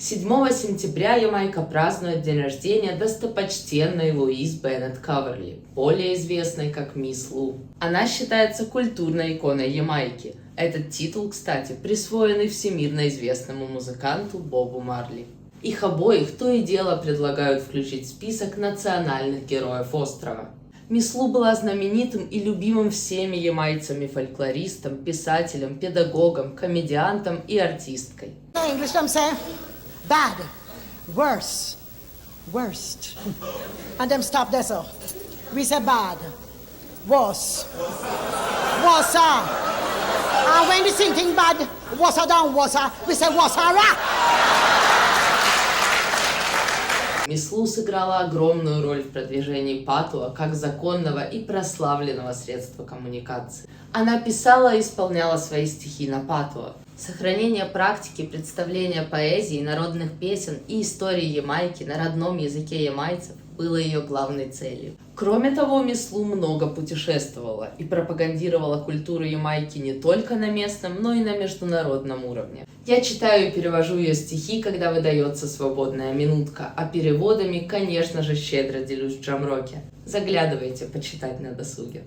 7 сентября Ямайка празднует день рождения достопочтенной Луиз Беннет Каверли, более известной как Мисс Лу. Она считается культурной иконой Ямайки. Этот титул, кстати, присвоенный всемирно известному музыканту Бобу Марли. Их обоих то и дело предлагают включить в список национальных героев острова. Мисс Лу была знаменитым и любимым всеми ямайцами фольклористом, писателем, педагогом, комедиантом и артисткой. English, them say bad, worse, worst. And them stop there, so. We say bad, worse, worse. And when we sing thing bad, worse than worse, we say worse. Мисс Лу сыграла огромную роль в продвижении патуа как законного и прославленного средства коммуникации. Она писала и исполняла свои стихи на патуа. Сохранение практики представления поэзии, народных песен и истории Ямайки на родном языке ямайцев было ее главной целью. Кроме того, мисс Лу много путешествовала и пропагандировала культуру Ямайки не только на местном, но и на международном уровне. Я читаю и перевожу ее стихи, когда выдается свободная минутка, а переводами, конечно же, щедро делюсь в джамроке. Заглядывайте почитать на досуге.